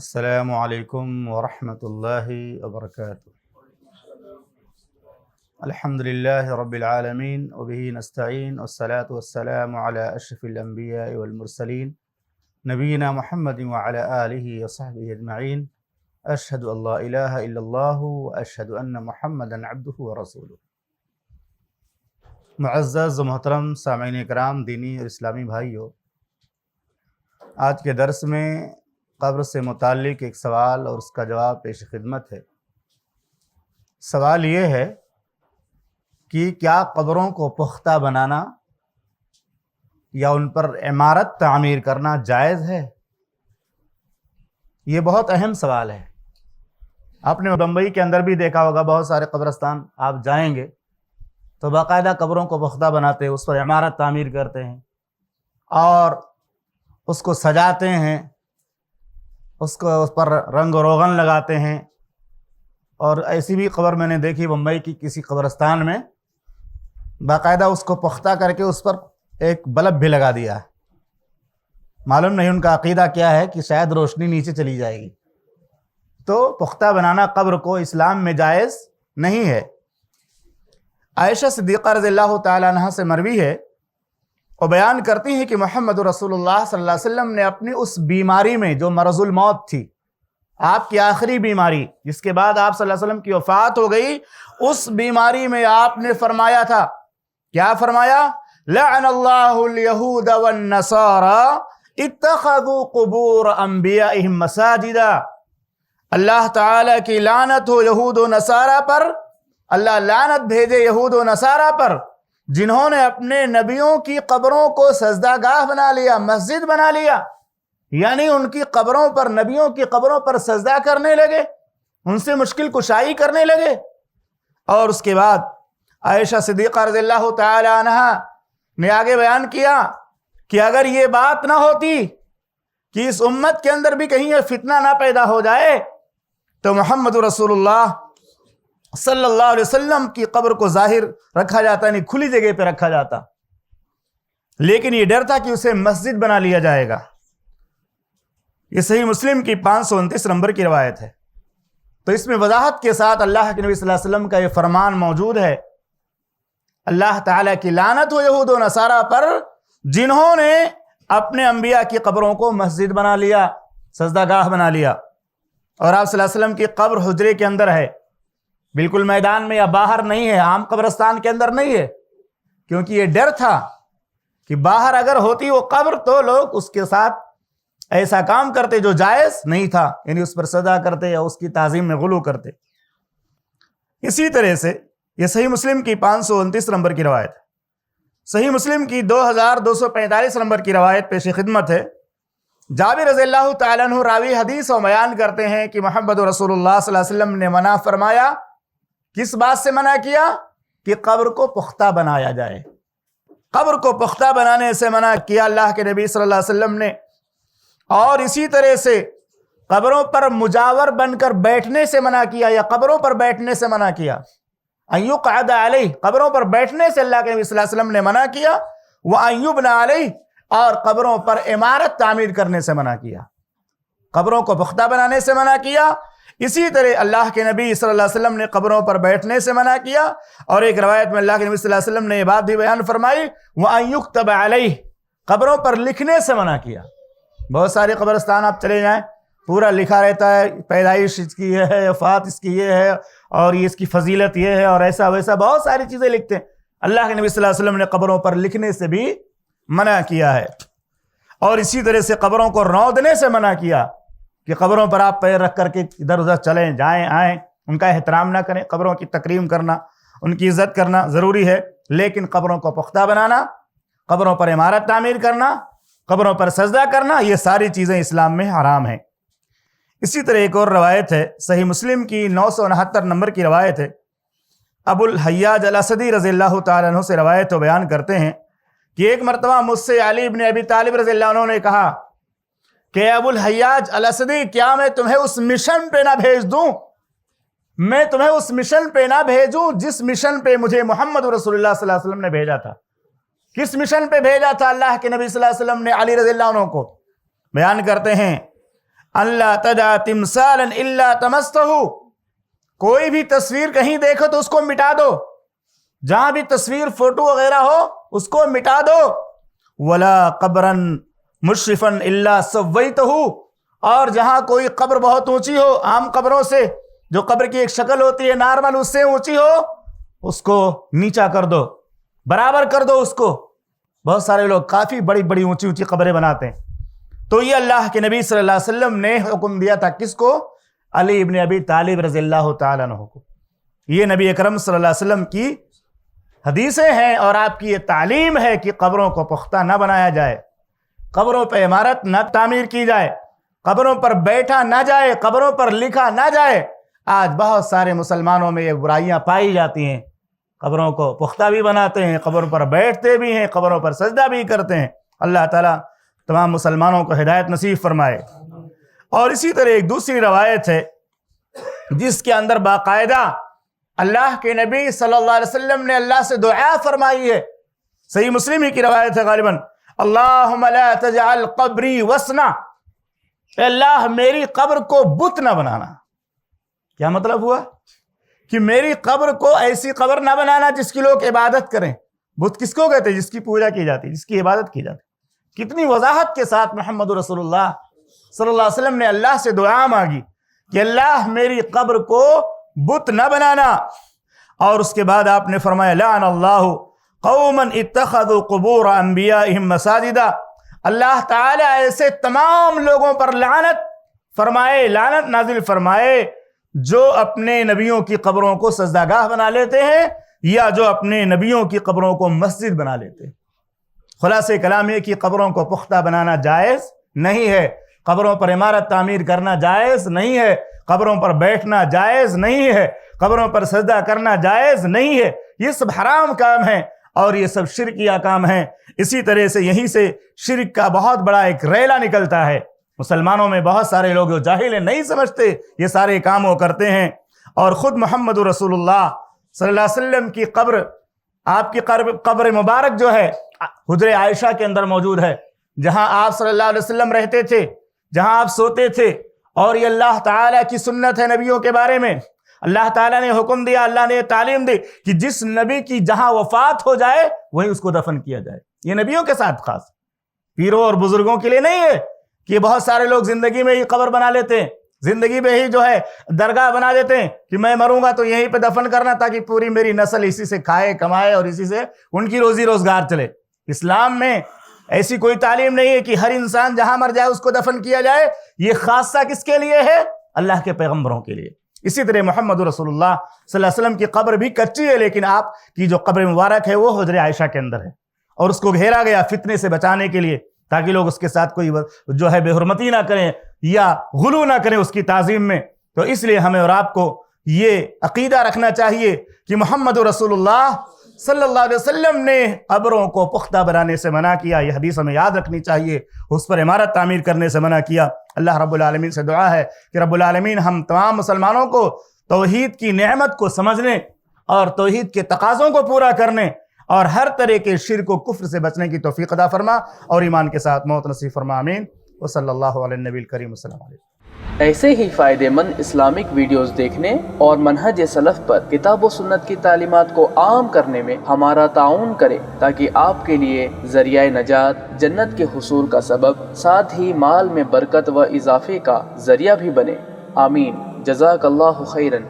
السلام علیکم ورحمۃ اللہ وبرکاتہ۔ الحمد للہ رب العالمین وبہ نستعین والصلاة والسلام علی اشرف الانبیاء والمرسلین نبینا محمد وعلی آلہ وصحبہ اجمعین۔ اشہد ان لا الہ الا اللہ واشہد ان محمدا عبدہ ورسولہ۔ معزز و محترم سامعین کرام، دینی اور اسلامی بھائیو، آج کے درس میں قبر سے متعلق ایک سوال اور اس کا جواب پیش خدمت ہے۔ سوال یہ ہے کہ کیا قبروں کو پختہ بنانا یا ان پر عمارت تعمیر کرنا جائز ہے؟ یہ بہت اہم سوال ہے۔ آپ نے بمبئی کے اندر بھی دیکھا ہوگا، بہت سارے قبرستان آپ جائیں گے تو باقاعدہ قبروں کو پختہ بناتے ہیں، اس پر عمارت تعمیر کرتے ہیں اور اس کو سجاتے ہیں، اس پر رنگ و روغن لگاتے ہیں۔ اور ایسی بھی قبر میں نے دیکھی بمبئی کی کسی قبرستان میں، باقاعدہ اس کو پختہ کر کے اس پر ایک بلب بھی لگا دیا ہے۔ معلوم نہیں ان کا عقیدہ کیا ہے کہ شاید روشنی نیچے چلی جائے گی۔ تو پختہ بنانا قبر کو اسلام میں جائز نہیں ہے۔ عائشہ صدیقہ رضی اللہ تعالیٰ عنہا سے مروی ہے، وہ بیان کرتی ہیں کہ محمد رسول اللہ صلی اللہ علیہ وسلم نے اپنی اس بیماری میں جو مرض الموت تھی، آپ کی آخری بیماری جس کے بعد آپ صلی اللہ علیہ وسلم کی وفات ہو گئی، اس بیماری میں آپ نے فرمایا تھا، کیا فرمایا؟ لعن اللہ الیہود والنصارى اتخذوا قبور انبیائہم مساجدا۔ اللہ تعالیٰ کی لعنت ہو یہود و نصارہ پر، اللہ لعنت بھیجے یہود و نصارہ پر جنہوں نے اپنے نبیوں کی قبروں کو سجدہ گاہ بنا لیا، مسجد بنا لیا، یعنی ان کی قبروں پر، نبیوں کی قبروں پر سجدہ کرنے لگے، ان سے مشکل کشائی کرنے لگے۔ اور اس کے بعد عائشہ صدیقہ رضی اللہ تعالی عنہا نے آگے بیان کیا کہ اگر یہ بات نہ ہوتی کہ اس امت کے اندر بھی کہیں یہ فتنہ نہ پیدا ہو جائے تو محمد رسول اللہ صلی اللہ علیہ وسلم کی قبر کو ظاہر رکھا جاتا، یعنی کھلی جگہ پہ رکھا جاتا، لیکن یہ ڈر تھا کہ اسے مسجد بنا لیا جائے گا۔ یہ صحیح مسلم کی 529 نمبر کی روایت ہے۔ تو اس میں وضاحت کے ساتھ اللہ کے نبی صلی اللہ علیہ وسلم کا یہ فرمان موجود ہے، اللہ تعالیٰ کی لعنت ہو یہود و نصارہ پر جنہوں نے اپنے انبیاء کی قبروں کو مسجد بنا لیا، سجدہ گاہ بنا لیا۔ اور آپ صلی اللہ علیہ وسلم کی قبر حجرے کے اندر ہے، بالکل میدان میں یا باہر نہیں ہے، عام قبرستان کے اندر نہیں ہے، کیونکہ یہ ڈر تھا کہ باہر اگر ہوتی وہ قبر تو لوگ اس کے ساتھ ایسا کام کرتے جو جائز نہیں تھا، یعنی اس پر سجدہ کرتے یا اس کی تعظیم میں غلو کرتے۔ اسی طرح سے یہ صحیح مسلم کی 529 نمبر کی روایت ہے۔ صحیح مسلم کی 2245 نمبر کی روایت پیش خدمت ہے۔ جابر رضی اللہ تعالیٰ عنہ راوی حدیث و بیان کرتے ہیں کہ محمد رسول اللہ صلی اللہ علیہ وسلم نے منع فرمایا۔ کس بات سے منع کیا؟ کہ قبر کو پختہ بنایا جائے۔ قبر کو پختہ بنانے سے منع کیا اللہ کے نبی صلی اللہ علیہ وسلم نے۔ اور اسی طرح سے قبروں پر مجاور بن کر بیٹھنے سے منع کیا، یا قبروں پر بیٹھنے سے منع کیا۔ ان یقعد علیہ، قبروں پر بیٹھنے سے اللہ کے نبی صلی اللہ علیہ وسلم نے منع کیا۔ وان یبنى علیہ، اور قبروں پر عمارت تعمیر کرنے سے منع کیا، قبروں کو پختہ بنانے سے منع کیا۔ اسی طرح اللہ کے نبی صلی اللہ علیہ وسلم نے قبروں پر بیٹھنے سے منع کیا۔ اور ایک روایت میں اللہ کے نبی صلی اللہ علیہ وسلم نے یہ بات بھی بیان فرمائی، وَأَن يُكْتَبَ عَلَيْهِ، قبروں پر لکھنے سے منع کیا۔ بہت سارے قبرستان آپ چلے جائیں، پورا لکھا رہتا ہے، پیدائش اس کی یہ ہے، وفات اس کی یہ ہے، اور یہ اس کی فضیلت یہ ہے، اور ایسا ویسا بہت ساری چیزیں لکھتے ہیں۔ اللہ کے نبی صلی اللہ علیہ وسلم نے قبروں پر لکھنے سے بھی منع کیا ہے۔ اور اسی طرح سے قبروں کو رودنے سے منع کیا کہ قبروں پر آپ پیر رکھ کر کے ادھر ادھر چلیں جائیں آئیں، ان کا احترام نہ کریں۔ قبروں کی تکریم کرنا، ان کی عزت کرنا ضروری ہے، لیکن قبروں کو پختہ بنانا، قبروں پر عمارت تعمیر کرنا، قبروں پر سجدہ کرنا، یہ ساری چیزیں اسلام میں حرام ہیں۔ اسی طرح ایک اور روایت ہے، صحیح مسلم کی 969 نمبر کی روایت ہے۔ ابو الحیاج الاسدی رضی اللہ تعالیٰ عنہ سے روایت و بیان کرتے ہیں کہ ایک مرتبہ مجھ سے علی بن ابی طالب رضی اللہ عنہ نے کہا کہ ابو الحیاج الاسدی، کیا میں تمہیں اس مشن پہ نہ بھیج دوں، میں تمہیں اس مشن پہ نہ بھیجوں جس مشن پہ مجھے محمد رسول اللہ صلی اللہ علیہ وسلم نے بھیجا تھا۔ کس مشن پہ بھیجا تھا اللہ کے نبی صلی اللہ علیہ وسلم نے علی رضی اللہ عنہ کو؟ بیان کرتے ہیں اللہ تدع تمثالا الا طمستہ، کوئی بھی تصویر کہیں دیکھو تو اس کو مٹا دو، جہاں بھی تصویر فوٹو وغیرہ ہو اس کو مٹا دو، ولا قبرا مشرفا الا سویتہ، اور جہاں کوئی قبر بہت اونچی ہو، عام قبروں سے جو قبر کی ایک شکل ہوتی ہے نارمل اس سے اونچی ہو، اس کو نیچا کر دو، برابر کر دو اس کو۔ بہت سارے لوگ کافی بڑی بڑی اونچی اونچی قبریں بناتے ہیں، تو یہ اللہ کے نبی صلی اللہ علیہ وسلم نے حکم دیا تھا کس کو؟ علی ابن ابی طالب رضی اللہ تعالیٰ عنہ کو۔ یہ نبی اکرم صلی اللہ علیہ وسلم کی حدیثیں ہیں اور آپ کی یہ تعلیم ہے کہ قبروں کو پختہ نہ بنایا جائے، قبروں پہ عمارت نہ تعمیر کی جائے، قبروں پر بیٹھا نہ جائے، قبروں پر لکھا نہ جائے۔ آج بہت سارے مسلمانوں میں یہ برائیاں پائی جاتی ہیں، قبروں کو پختہ بھی بناتے ہیں، قبروں پر بیٹھتے بھی ہیں، قبروں پر سجدہ بھی کرتے ہیں۔ اللہ تعالیٰ تمام مسلمانوں کو ہدایت نصیب فرمائے۔ اور اسی طرح ایک دوسری روایت ہے جس کے اندر باقاعدہ اللہ کے نبی صلی اللہ علیہ وسلم نے اللہ سے دعا فرمائی ہے، صحیح مسلم ہی کی روایت ہے غالباً، اللہم لا تجعل قبری وثنا، اے اللہ میری قبر کو بت نہ بنانا۔ کیا مطلب ہوا؟ کہ میری قبر کو ایسی قبر نہ بنانا جس کی لوگ عبادت کریں۔ بت کس کو کہتے ہیں؟ جس کی پوجا کی جاتی ہے، جس کی عبادت کی جاتی ہے۔ کتنی وضاحت کے ساتھ محمد رسول اللہ صلی اللہ علیہ وسلم نے اللہ سے دعا مانگی کہ اللہ میری قبر کو بت نہ بنانا۔ اور اس کے بعد آپ نے فرمایا لعن اللہ قوما اتخذوا قبور انبیائہم مساجدا، اللہ تعالیٰ ایسے تمام لوگوں پر لعنت فرمائے، لعنت نازل فرمائے جو اپنے نبیوں کی قبروں کو سجدہ گاہ بنا لیتے ہیں یا جو اپنے نبیوں کی قبروں کو مسجد بنا لیتے ہیں۔ خلاصہ کلام یہ کہ قبروں کو پختہ بنانا جائز نہیں ہے، قبروں پر عمارت تعمیر کرنا جائز نہیں ہے، قبروں پر بیٹھنا جائز نہیں ہے، قبروں پر سجدہ کرنا جائز نہیں ہے، یہ سب حرام کام ہیں اور یہ سب شرکیہ کام ہیں۔ اسی طرح سے یہیں سے شرک کا بہت بڑا ایک ریلا نکلتا ہے۔ مسلمانوں میں بہت سارے لوگ جو جاہل ہیں، نہیں سمجھتے، یہ سارے کام وہ کرتے ہیں۔ اور خود محمد رسول اللہ صلی اللہ علیہ وسلم کی قبر، آپ کی قبر مبارک جو ہے حجر عائشہ کے اندر موجود ہے، جہاں آپ صلی اللہ علیہ وسلم رہتے تھے، جہاں آپ سوتے تھے، اور یہ اللہ تعالیٰ کی سنت ہے نبیوں کے بارے میں۔ اللہ تعالیٰ نے حکم دیا، اللہ نے تعلیم دی کہ جس نبی کی جہاں وفات ہو جائے وہیں اس کو دفن کیا جائے۔ یہ نبیوں کے ساتھ خاص، پیروں اور بزرگوں کے لیے نہیں ہے کہ بہت سارے لوگ زندگی میں ہی قبر بنا لیتے ہیں، زندگی میں ہی جو ہے درگاہ بنا دیتے ہیں کہ میں مروں گا تو یہیں پہ دفن کرنا تاکہ پوری میری نسل اسی سے کھائے کمائے اور اسی سے ان کی روزی روزگار چلے۔ اسلام میں ایسی کوئی تعلیم نہیں ہے کہ ہر انسان جہاں مر جائے اس کو دفن کیا جائے۔ یہ خاصہ کس کے لیے ہے؟ اللہ کے پیغمبروں کے لیے۔ اسی طرح محمد رسول اللہ صلی اللہ علیہ وسلم کی قبر بھی کچی ہے، لیکن آپ کی جو قبر مبارک ہے وہ حجر عائشہ کے اندر ہے، اور اس کو گھیرا گیا فتنے سے بچانے کے لیے، تاکہ لوگ اس کے ساتھ کوئی جو ہے بے حرمتی نہ کریں یا غلو نہ کریں اس کی تعظیم میں۔ تو اس لیے ہمیں اور آپ کو یہ عقیدہ رکھنا چاہیے کہ محمد رسول اللہ صلی اللہ علیہ وسلم نے قبروں کو پختہ بنانے سے منع کیا، یہ حدیث ہمیں یاد رکھنی چاہیے، اس پر عمارت تعمیر کرنے سے منع کیا۔ اللہ رب العالمین سے دعا ہے کہ رب العالمین ہم تمام مسلمانوں کو توحید کی نعمت کو سمجھنے اور توحید کے تقاضوں کو پورا کرنے اور ہر طرح کے شرک و کفر سے بچنے کی توفیق عطا فرما اور ایمان کے ساتھ موت نصیب فرما، آمین۔ وصلی اللہ علی النبی الکریم، السلام علیکم۔ ایسے ہی فائدہ مند اسلامک ویڈیوز دیکھنے اور منہج سلف پر کتاب و سنت کی تعلیمات کو عام کرنے میں ہمارا تعاون کریں، تاکہ آپ کے لیے ذریعہ نجات، جنت کے حصول کا سبب، ساتھ ہی مال میں برکت و اضافے کا ذریعہ بھی بنے۔ آمین۔ جزاک اللہ خیرن۔